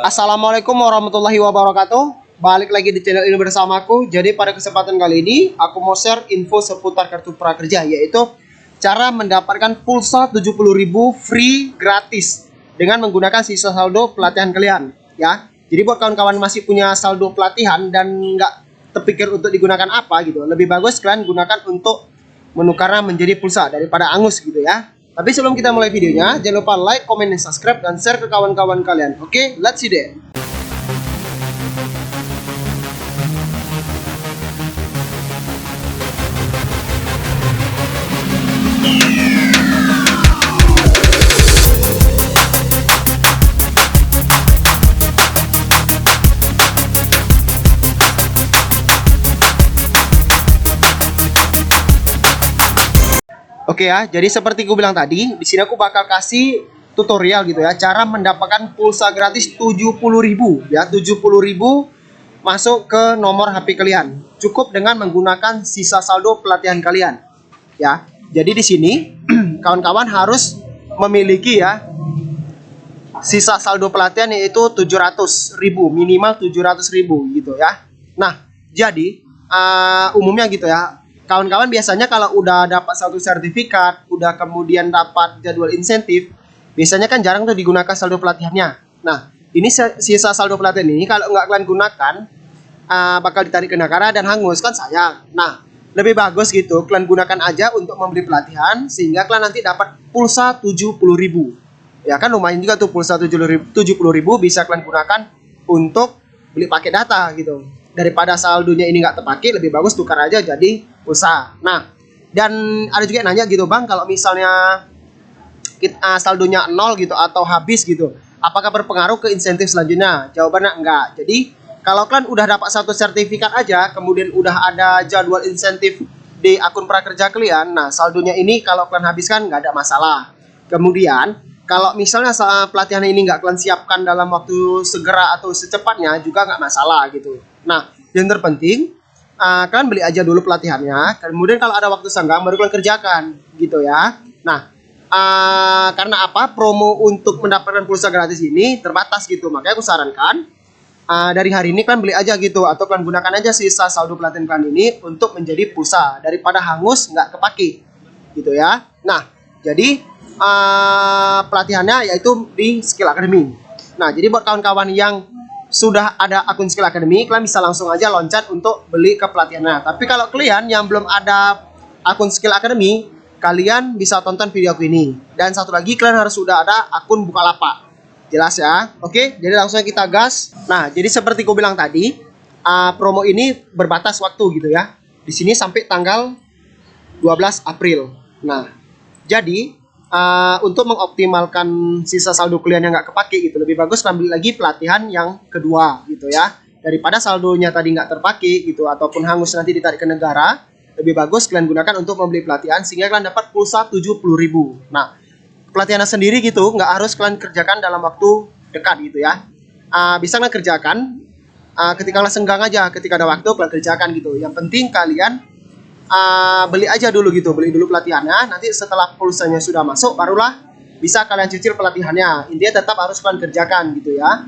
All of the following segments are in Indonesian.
Assalamualaikum warahmatullahi wabarakatuh. Balik lagi di channel ini bersamaku. Jadi pada kesempatan kali ini aku mau share info seputar kartu prakerja, yaitu cara mendapatkan pulsa 70.000 free gratis dengan menggunakan sisa saldo pelatihan kalian ya. Jadi buat kawan-kawan masih punya saldo pelatihan dan nggak terpikir untuk digunakan apa gitu, lebih bagus kalian gunakan untuk menukarnya menjadi pulsa daripada angus gitu ya. Tapi sebelum kita mulai videonya, jangan lupa like, comment, dan subscribe, dan share ke kawan-kawan kalian. Oke, let's see deh. Oke ya, jadi seperti gue bilang tadi, di sini aku bakal kasih tutorial gitu ya, cara mendapatkan pulsa gratis 70.000 ya, 70.000 masuk ke nomor HP kalian. Cukup dengan menggunakan sisa saldo pelatihan kalian ya. Jadi di sini kawan-kawan harus memiliki ya sisa saldo pelatihan yaitu 700.000, minimal 700.000 gitu ya. Nah, jadi umumnya gitu ya. Kawan-kawan biasanya kalau udah dapat satu sertifikat, udah kemudian dapat jadwal insentif, biasanya kan jarang tuh digunakan saldo pelatihannya. Nah, ini sisa saldo pelatihan ini kalau nggak kalian gunakan, bakal ditarik ke negara dan hangus, kan sayang. Nah, lebih bagus gitu, kalian gunakan aja untuk membeli pelatihan, sehingga kalian nanti dapat pulsa 70.000. Ya kan lumayan juga tuh pulsa 70.000 bisa kalian gunakan untuk beli paket data gitu. Daripada saldonya ini nggak terpakai, lebih bagus tukar aja jadi pulsa. Nah, dan ada juga yang nanya gitu, Bang, kalau misalnya kita saldonya 0 gitu atau habis gitu, apakah berpengaruh ke insentif selanjutnya? Jawabannya enggak. Jadi kalau kalian udah dapat satu sertifikat aja, kemudian udah ada jadwal insentif di akun prakerja kalian, nah saldonya ini kalau kalian habiskan nggak ada masalah. Kemudian kalau misalnya pelatihan ini nggak kalian siapkan dalam waktu segera atau secepatnya juga nggak masalah gitu. Nah, yang terpenting kalian beli aja dulu pelatihannya, kemudian kalau ada waktu senggang baru kalian kerjakan gitu ya. Nah, karena apa, promo untuk mendapatkan pulsa gratis ini terbatas gitu, makanya aku sarankan dari hari ini kalian beli aja gitu, atau kalian gunakan aja sisa saldo pelatihan kalian ini untuk menjadi pulsa daripada hangus nggak kepake gitu ya. Nah, jadi pelatihannya yaitu di Skill Academy. Nah, jadi buat kawan-kawan yang sudah ada akun Skill Academy, kalian bisa langsung aja loncat untuk beli ke pelatihannya. Tapi kalau kalian yang belum ada akun Skill Academy, kalian bisa tonton video aku ini. Dan satu lagi, kalian harus sudah ada akun Bukalapak. Jelas ya? Oke, jadi langsung kita gas. Nah, jadi seperti aku bilang tadi, promo ini berbatas waktu gitu ya. Di sini sampai tanggal 12 April. Nah, jadi untuk mengoptimalkan sisa saldo kalian yang nggak kepake gitu, lebih bagus ambil lagi pelatihan yang kedua gitu ya, daripada saldonya tadi nggak terpakai gitu ataupun hangus nanti ditarik ke negara. Lebih bagus kalian gunakan untuk membeli pelatihan sehingga kalian dapat pulsa 70.000. Nah, pelatihannya sendiri gitu nggak harus kalian kerjakan dalam waktu dekat gitu ya. Bisa kalian kerjakan ketika kalian senggang aja, ketika ada waktu kalian kerjakan gitu. Yang penting kalian beli aja dulu gitu, beli dulu pelatihannya. Nanti setelah pulsanya sudah masuk, barulah bisa kalian cicil pelatihannya. Intinya tetap harus kalian kerjakan gitu ya.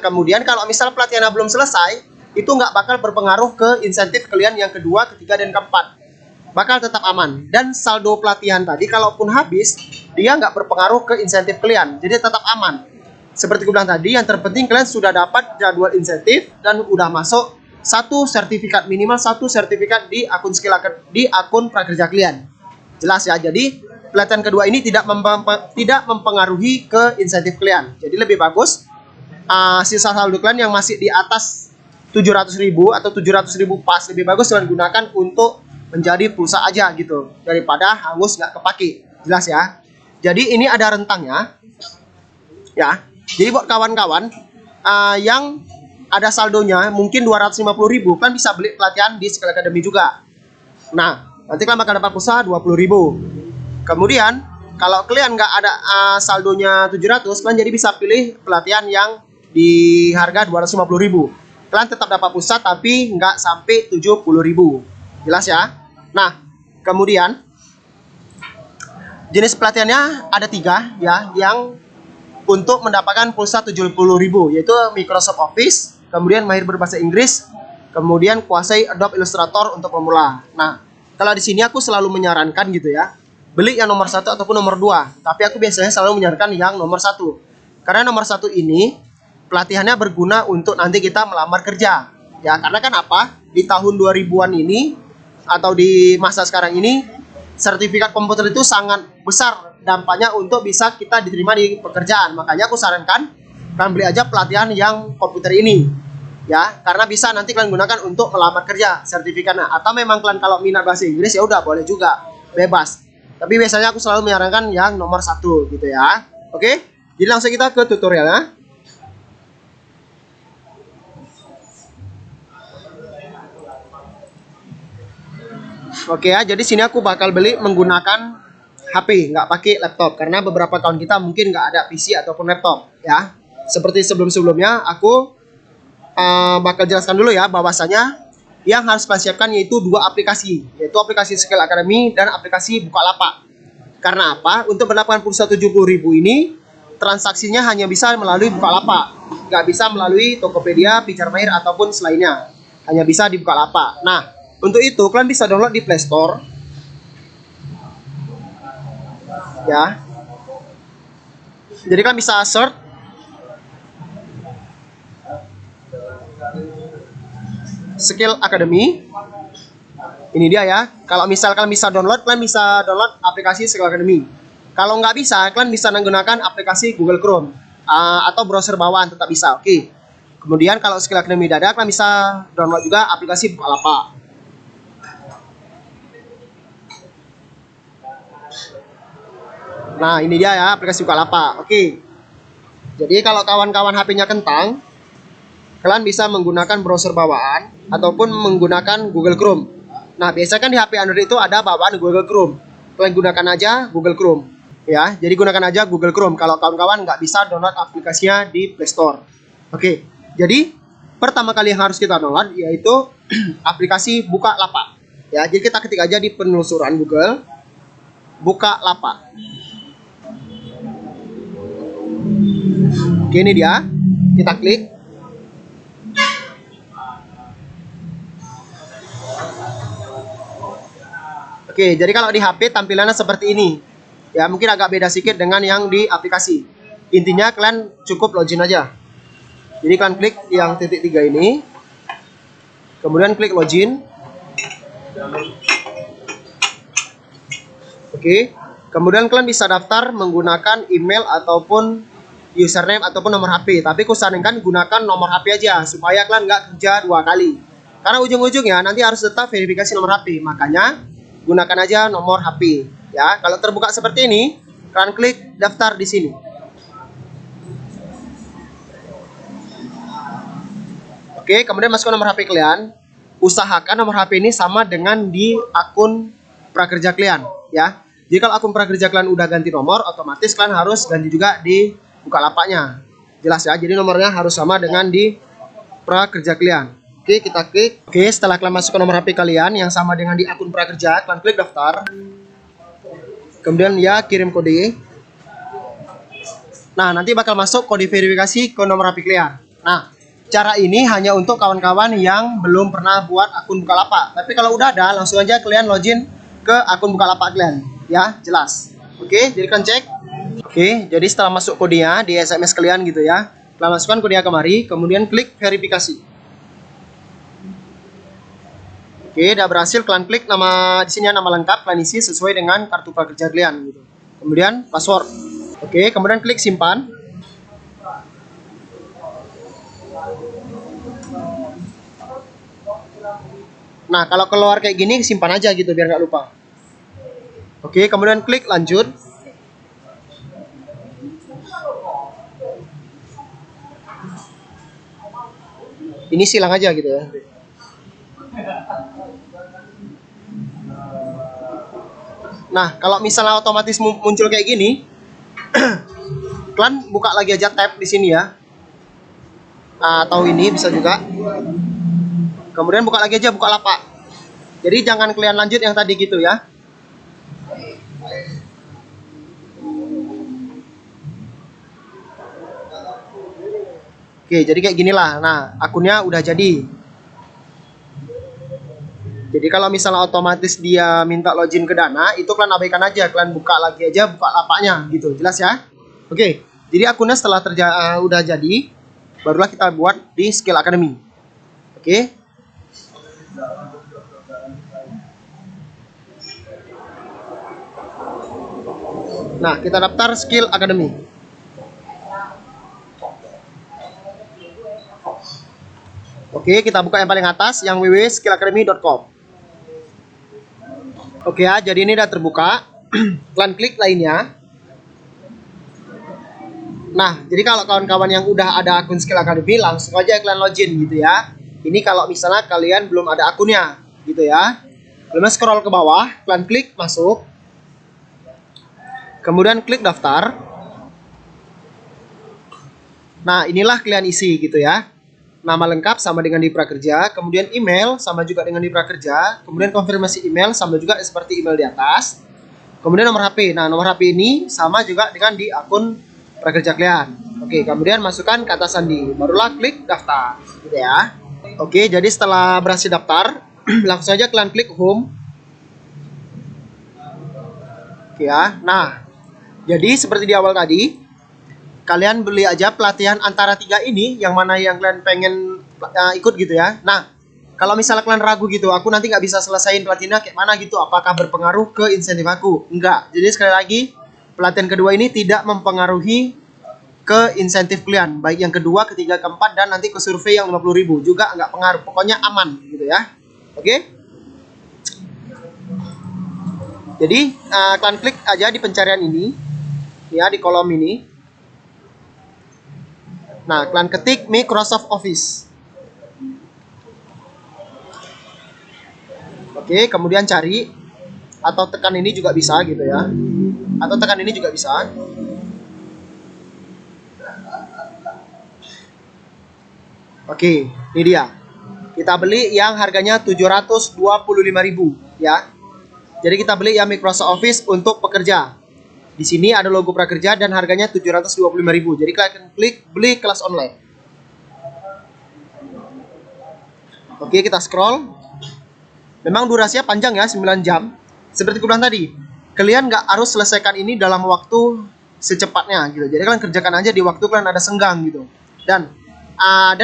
Kemudian kalau misal pelatihannya belum selesai, itu nggak bakal berpengaruh ke insentif kalian yang kedua, ketiga, dan keempat. Bakal tetap aman. Dan saldo pelatihan tadi kalaupun habis, dia nggak berpengaruh ke insentif kalian, jadi tetap aman. Seperti gue bilang tadi, yang terpenting kalian sudah dapat jadwal insentif dan udah masuk satu sertifikat, minimal satu sertifikat di akun di akun prakerja kalian. Jelas ya. Jadi pelatihan kedua ini tidak mempengaruhi ke insentif kalian. Jadi lebih bagus sisa saldo kalian yang masih di atas 700.000 atau 700.000 pas, lebih bagus kalian gunakan untuk menjadi pulsa aja gitu, daripada hangus nggak kepake. Jelas ya. Jadi ini ada rentangnya ya. Jadi buat kawan-kawan yang ada saldonya mungkin 250.000, kan bisa beli pelatihan di Skill Academy juga. Nah, nanti kalian bakal dapat pulsa 20.000. Kemudian kalau kalian nggak ada saldonya 700, kalian jadi bisa pilih pelatihan yang di harga 250.000. Kalian tetap dapat pulsa tapi nggak sampai 70.000. Jelas ya. Nah, kemudian jenis pelatihannya ada 3 ya, yang untuk mendapatkan pulsa 70.000, yaitu Microsoft Office, kemudian mahir berbahasa Inggris, kemudian kuasai Adobe Illustrator untuk pemula. Nah, kalau di sini aku selalu menyarankan gitu ya, beli yang nomor 1 ataupun nomor 2. Tapi aku biasanya selalu menyarankan yang nomor 1. Karena nomor 1 ini pelatihannya berguna untuk nanti kita melamar kerja. Ya, karena kan apa? Di tahun 2000-an ini atau di masa sekarang ini, sertifikat komputer itu sangat besar dampaknya untuk bisa kita diterima di pekerjaan. Makanya aku sarankan kalian beli aja pelatihan yang komputer ini, ya, karena bisa nanti kalian gunakan untuk melamar kerja sertifikatnya. Atau memang kalian kalau minat bahasa Inggris ya udah boleh juga, bebas. Tapi biasanya aku selalu menyarankan yang nomor 1 gitu ya. Oke, jadi langsung kita ke tutorialnya. Oke ya, jadi sini aku bakal beli menggunakan HP, nggak pakai laptop, karena beberapa kawan kita mungkin nggak ada PC ataupun laptop ya. Seperti sebelum-sebelumnya, aku bakal jelaskan dulu ya, bahwasanya yang harus kalian siapkan yaitu 2 aplikasi, yaitu aplikasi Skill Academy dan aplikasi Bukalapak. Karena apa? Untuk mendapatkan pulsa 70.000 ini, transaksinya hanya bisa melalui Bukalapak, nggak bisa melalui Tokopedia, Pijar Mahir ataupun selainnya, hanya bisa di Bukalapak. Nah, untuk itu kalian bisa download di Play Store ya. Jadi kalian bisa search Skill Academy. Ini dia ya. Kalau misal kalian bisa download, kalian bisa download aplikasi Skill Academy. Kalau nggak bisa, kalian bisa menggunakan aplikasi Google Chrome atau browser bawaan tetap bisa. Oke. Kemudian kalau Skill Academy udah ada, kalian bisa download juga aplikasi Bukalapak. Nah, ini dia ya aplikasi Bukalapak. Oke. Jadi kalau kawan-kawan HP-nya kentang, kalian bisa menggunakan browser bawaan ataupun menggunakan Google Chrome. Nah, biasanya kan di HP Android itu ada bawaan Google Chrome. Kalian gunakan aja Google Chrome. Ya, jadi gunakan aja Google Chrome kalau kawan-kawan nggak bisa download aplikasinya di Play Store. Oke. Jadi pertama kali yang harus kita download yaitu aplikasi Bukalapak. Ya, jadi kita ketik aja di penelusuran Google Bukalapak. Oke, ini dia. Kita klik. Oke, jadi kalau di HP tampilannya seperti ini. Ya, mungkin agak beda sedikit dengan yang di aplikasi. Intinya kalian cukup login aja. Jadi kalian klik yang titik 3 ini. Kemudian klik login. Oke. Kemudian kalian bisa daftar menggunakan email ataupun username ataupun nomor HP. Tapi aku sarankan gunakan nomor HP aja supaya kalian nggak kerja 2 kali. Karena ujung-ujungnya nanti harus tetap verifikasi nomor HP. Makanya gunakan aja nomor HP. Ya, kalau terbuka seperti ini, kalian klik daftar di sini. Oke, kemudian masukkan nomor HP kalian. Usahakan nomor HP ini sama dengan di akun prakerja kalian, ya. Jadi kalau akun prakerja kalian udah ganti nomor, otomatis kalian harus ganti juga di Bukalapaknya. Jelas ya, jadi nomornya harus sama dengan di prakerja kalian. Oke, kita klik. Oke, setelah kalian masukkan nomor HP kalian yang sama dengan di akun prakerja, kalian klik daftar. Kemudian ya kirim kode. Nah, nanti bakal masuk kode verifikasi ke nomor HP kalian. Nah, cara ini hanya untuk kawan-kawan yang belum pernah buat akun Bukalapak. Tapi kalau udah ada, langsung aja kalian login ke akun Bukalapak kalian. Ya, jelas. Oke, jadi kalian cek. Oke, jadi setelah masuk kodenya di SMS kalian gitu ya, kalian masukkan kodenya kemari, kemudian klik verifikasi. Oke, udah berhasil. Kalian klik nama di sini, nama lengkap kalian isi sesuai dengan kartu prakerja kalian gitu. Kemudian password. Oke, kemudian klik simpan. Nah, kalau keluar kayak gini simpan aja gitu biar nggak lupa. Oke, kemudian klik lanjut. Ini silang aja gitu ya. Nah, kalau misalnya otomatis muncul kayak gini, kalian buka lagi aja tab di sini ya. Atau ini bisa juga. Kemudian buka lagi aja Bukalapak. Jadi jangan kalian lanjut yang tadi gitu ya. Oke, jadi kayak ginilah. Nah, akunnya udah jadi. Jadi kalau misalnya otomatis dia minta login ke Dana, itu kalian abaikan aja, kalian buka lagi aja buka lapaknya gitu. Jelas ya? Oke. Jadi akunnya setelah udah jadi, barulah kita buat di Skill Academy. Oke. Nah, kita daftar Skill Academy. Oke, kita buka yang paling atas, yang www.skillacademy.com. Oke ya, jadi ini udah terbuka. Kalian klik lainnya. Nah, jadi kalau kawan-kawan yang udah ada akun Skill Academy, langsung aja kalian login gitu ya. Ini kalau misalnya kalian belum ada akunnya gitu ya. Kalian scroll ke bawah, kalian klik masuk. Kemudian klik daftar. Nah, inilah kalian isi gitu ya. Nama lengkap sama dengan di prakerja, kemudian email sama juga dengan di prakerja, kemudian konfirmasi email sama juga seperti email di atas. Kemudian nomor HP. Nah, nomor HP ini sama juga dengan di akun prakerja kalian. Oke, kemudian masukkan kata sandi, barulah klik daftar gitu ya. Oke, jadi setelah berhasil daftar, langsung saja kalian klik home. Oke ya. Nah, jadi seperti di awal tadi, kalian beli aja pelatihan antara 3 ini, yang mana yang kalian pengen ikut gitu ya. Nah, kalau misalnya kalian ragu gitu, aku nanti nggak bisa selesaiin pelatihannya kayak mana gitu, apakah berpengaruh ke insentif aku? Enggak. Jadi sekali lagi, pelatihan kedua ini tidak mempengaruhi ke insentif kalian, baik yang kedua, ketiga, keempat, dan nanti ke survei yang 50.000 juga nggak pengaruh. Pokoknya aman gitu ya. Oke? Jadi kalian klik aja di pencarian ini, ya di kolom ini. Nah, kalian ketik Microsoft Office. Oke, kemudian cari atau tekan ini juga bisa gitu ya. Atau tekan ini juga bisa. Oke, ini dia. Kita beli yang harganya 725.000 ya. Jadi kita beli yang Microsoft Office untuk pekerja. Di sini ada logo prakerja dan harganya 725.000. Jadi kalian klik beli kelas online. Oke, kita scroll. Memang durasinya panjang ya, 9 jam. Seperti aku bilang tadi, kalian nggak harus selesaikan ini dalam waktu secepatnya gitu. Jadi kalian kerjakan aja di waktu kalian ada senggang gitu. Dan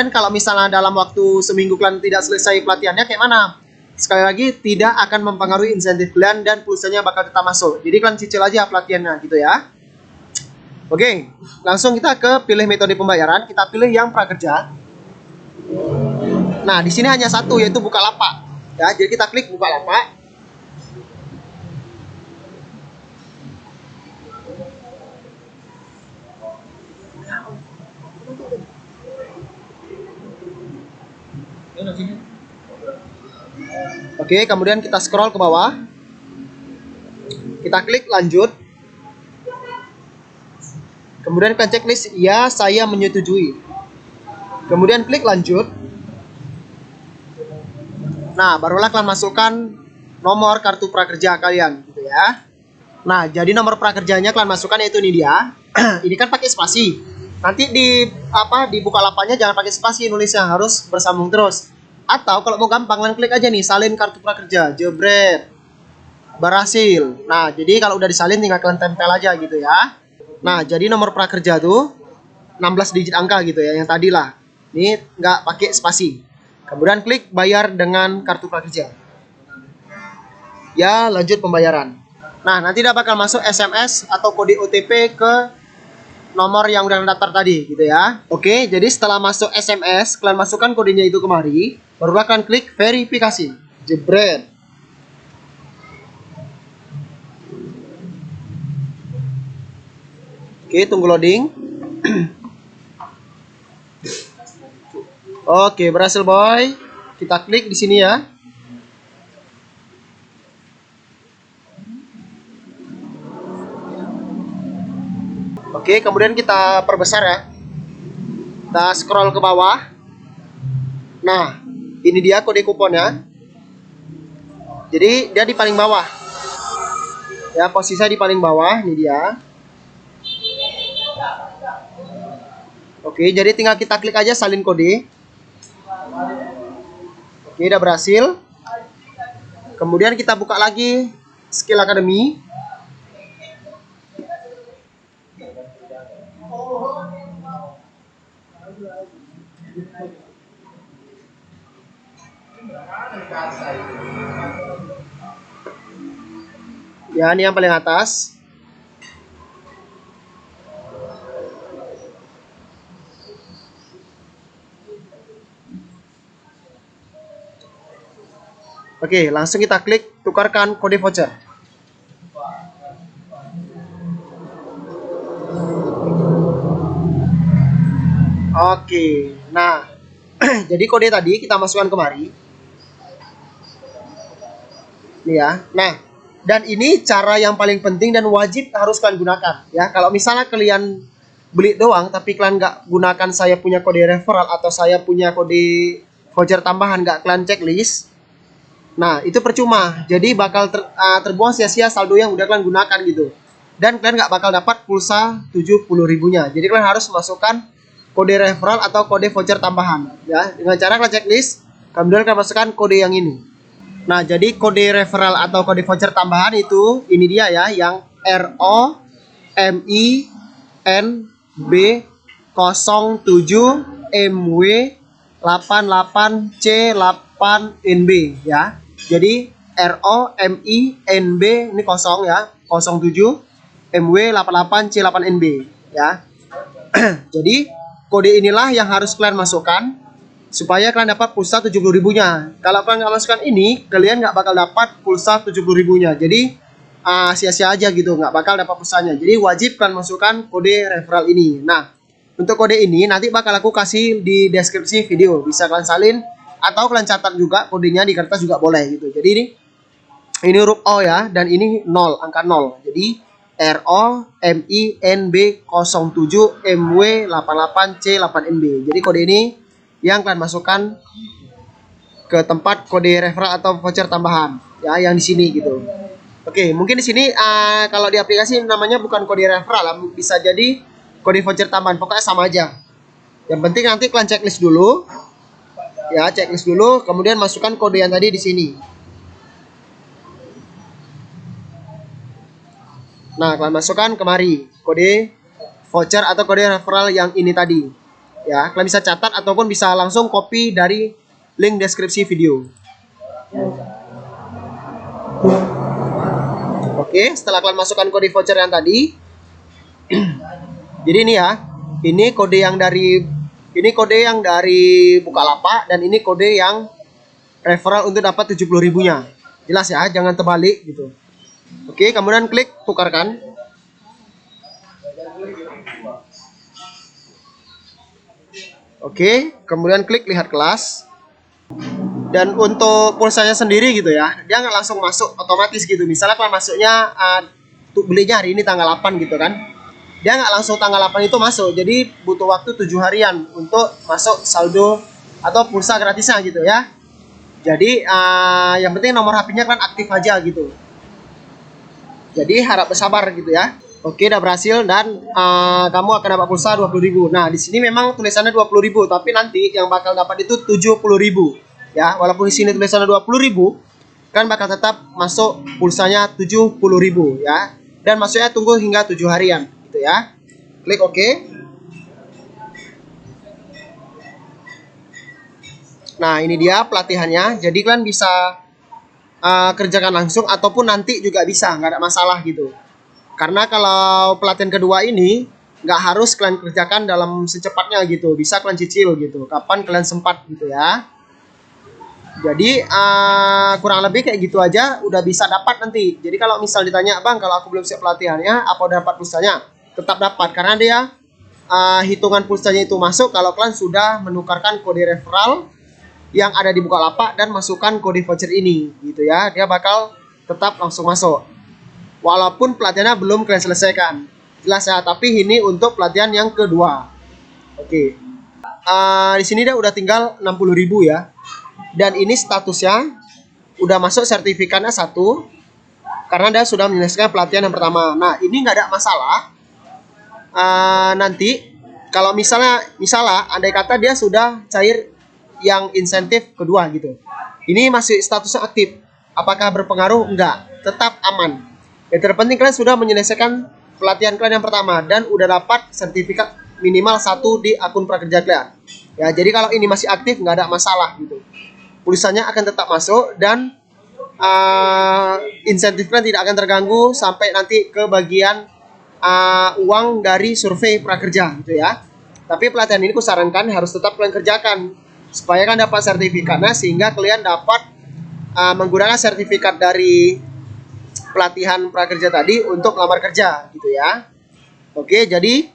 kalau misalnya dalam waktu seminggu kalian tidak selesai pelatihannya, kayak mana? Sekali lagi, tidak akan mempengaruhi insentif kalian dan pulsanya bakal tetap masuk. Jadi kalian cicil aja pelatihannya gitu ya. Oke, langsung kita ke pilih metode pembayaran. Kita pilih yang prakerja. Nah, di sini hanya satu, yaitu Bukalapak. Ya, jadi kita klik Bukalapak. Oke, kemudian kita scroll ke bawah. Kita klik lanjut. Kemudian kalian checklist, ya saya menyetujui. Kemudian klik lanjut. Nah, barulah kalian masukkan nomor kartu prakerja kalian gitu ya. Nah, jadi nomor prakerjanya kalian masukkan, yaitu ini dia. Ini kan pakai spasi. Nanti di Bukalapaknya jangan pakai spasi, nulisnya harus bersambung terus. Atau kalau mau gampang, kalian klik aja nih, salin kartu prakerja, jebret, berhasil. Nah, jadi kalau udah disalin tinggal kalian tempel aja gitu ya. Nah, jadi nomor prakerja tuh 16 digit angka gitu ya, yang tadi lah. Ini nggak pakai spasi. Kemudian klik bayar dengan kartu prakerja. Ya, lanjut pembayaran. Nah, nanti dia bakal masuk SMS atau kode OTP ke nomor yang udah daftar tadi gitu ya. Oke, jadi setelah masuk SMS, kalian masukkan kodenya itu kemari, barulah kalian klik verifikasi. Jebret. Oke, tunggu loading. Oke, berhasil boy. Kita klik di sini ya. Oke, kemudian kita perbesar ya. Kita scroll ke bawah. Nah, ini dia kode kuponnya. Jadi dia di paling bawah. Ya, posisinya di paling bawah, ini dia. Oke, jadi tinggal kita klik aja salin kode. Oke, udah berhasil. Kemudian kita buka lagi Skill Academy. Ya, ini yang paling atas. Oke, langsung kita klik tukarkan kode voucher. Oke, nah jadi kode tadi kita masukkan kemari. Nih ya. Nah, dan ini cara yang paling penting dan wajib harus kalian gunakan ya. Kalau misalnya kalian beli doang tapi kalian nggak gunakan saya punya kode referral atau saya punya kode voucher tambahan, nggak kalian checklist, nah itu percuma. Jadi bakal terbuang sia-sia saldo yang udah kalian gunakan gitu. Dan kalian nggak bakal dapat pulsa 70.000-nya. Jadi kalian harus masukkan kode referral atau kode voucher tambahan ya. Dengan cara kalian checklist, kemudian kalian masukkan kode yang ini. Nah, jadi kode referral atau kode voucher tambahan itu ini dia ya, yang ROMINB07MW88C8NB ya. Jadi ROMINB ini kosong ya, 07 MW88C8NB ya. Jadi kode inilah yang harus kalian masukkan supaya kalian dapat pulsa 70.000-nya. Kalau kalian nggak masukkan ini, kalian nggak bakal dapat pulsa 70.000-nya. Jadi sia-sia aja gitu, nggak bakal dapat pulsanya. Jadi wajib kalian masukkan kode referral ini. Nah, untuk kode ini nanti bakal aku kasih di deskripsi video. Bisa kalian salin atau kalian catat juga kodenya di kertas juga boleh gitu. Jadi ini huruf O ya, dan ini 0, angka 0. Jadi ROMINB07MW88C8NB. Jadi kode ini yang kalian masukkan ke tempat kode referral atau voucher tambahan ya, yang di sini gitu. Oke, mungkin di sini kalau di aplikasi namanya bukan kode referral, bisa jadi kode voucher tambahan, pokoknya sama aja. Yang penting nanti kalian checklist dulu ya, checklist dulu, kemudian masukkan kode yang tadi di sini. Nah, kalian masukkan kemari kode voucher atau kode referral yang ini tadi ya. Kalian bisa catat ataupun bisa langsung copy dari link deskripsi video. Oke, setelah kalian masukkan kode voucher yang tadi, jadi ini ya, ini kode yang dari Bukalapak dan ini kode yang referral untuk dapat 70.000-nya. Jelas ya, jangan terbalik gitu. Oke, kemudian klik tukarkan. Oke, kemudian klik lihat kelas. Dan untuk pulsanya sendiri gitu ya, dia nggak langsung masuk otomatis gitu. Misalnya kalau masuknya belinya hari ini tanggal 8 gitu kan, dia nggak langsung tanggal 8 itu masuk. Jadi butuh waktu 7 harian untuk masuk saldo atau pulsa gratisnya gitu ya. Jadi yang penting nomor HP-nya kan aktif aja gitu. Jadi harap bersabar gitu ya. Oke, udah berhasil dan kamu akan dapat pulsa 20.000. Nah, di sini memang tulisannya 20.000, tapi nanti yang bakal dapat itu 70.000 ya. Walaupun di sini tulisannya 20.000, kan bakal tetap masuk pulsanya 70.000 ya. Dan masuknya tunggu hingga 7 harian gitu ya. Klik OK. Nah, ini dia pelatihannya. Jadi kalian bisa kerjakan langsung ataupun nanti juga bisa, nggak ada masalah gitu. Karena kalau pelatihan kedua ini nggak harus kalian kerjakan dalam secepatnya gitu, bisa kalian cicil gitu, kapan kalian sempat gitu ya. Jadi kurang lebih kayak gitu aja udah bisa dapat nanti. Jadi kalau misal ditanya, bang kalau aku belum siap pelatihannya, apa udah dapat pulsanya? Tetap dapat karena dia hitungan pulsanya itu masuk kalau kalian sudah menukarkan kode referral yang ada di Bukalapak dan masukkan kode voucher ini gitu ya. Dia bakal tetap langsung masuk walaupun pelatihannya belum kalian selesaikan. Jelas ya, tapi ini untuk pelatihan yang kedua. Oke. Di sini dia udah tinggal 60.000 ya. Dan ini statusnya udah masuk sertifikatnya 1 karena dia sudah menyelesaikan pelatihan yang pertama. Nah, ini nggak ada masalah. Nanti kalau misalnya andai kata dia sudah cair yang insentif kedua gitu. Ini masih statusnya aktif. Apakah berpengaruh? Enggak, tetap aman. Yang terpenting kalian sudah menyelesaikan pelatihan kalian yang pertama dan udah dapat sertifikat minimal 1 di akun prakerja kalian. Ya, jadi kalau ini masih aktif nggak ada masalah gitu. Pulsanya akan tetap masuk dan insentif kalian tidak akan terganggu sampai nanti ke bagian uang dari survei prakerja gitu ya. Tapi pelatihan ini kusarankan harus tetap kalian kerjakan supaya kan dapat sertifikatnya, sehingga kalian dapat menggunakan sertifikat dari pelatihan prakerja tadi untuk lamar kerja gitu ya. Oke, jadi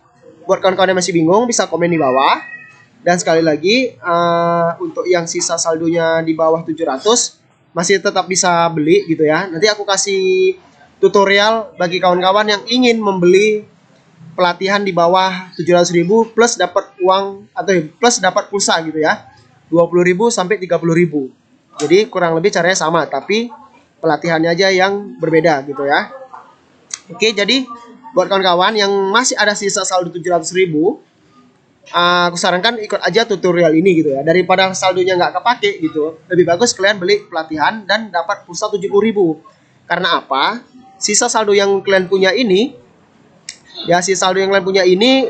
buat kawan-kawan yang masih bingung bisa komen di bawah. Dan sekali lagi untuk yang sisa saldonya di bawah 700 masih tetap bisa beli gitu ya. Nanti aku kasih tutorial bagi kawan-kawan yang ingin membeli pelatihan di bawah 700.000 plus dapat uang atau plus dapat pulsa gitu ya. 20.000 sampai 30.000. Jadi kurang lebih caranya sama, tapi pelatihannya aja yang berbeda gitu ya. Oke, jadi buat kawan-kawan yang masih ada sisa saldo 700.000, aku sarankan ikut aja tutorial ini gitu ya. Daripada saldonya nggak kepake gitu, lebih bagus kalian beli pelatihan dan dapat pulsa 70.000. Karena apa? Sisa saldo yang kalian punya ini, ya sisa saldo yang kalian punya ini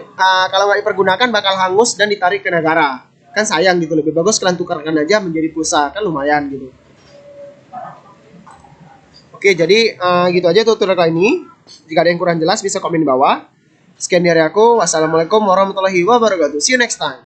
kalau nggak dipergunakan bakal hangus dan ditarik ke negara. Kan sayang gitu, lebih bagus kalian tukarkan aja menjadi pulsa, kan lumayan gitu. Oke, jadi gitu aja tutorial kali ini. Jika ada yang kurang jelas bisa komen di bawah. Sekian dari aku. Wassalamualaikum warahmatullahi wabarakatuh. See you next time.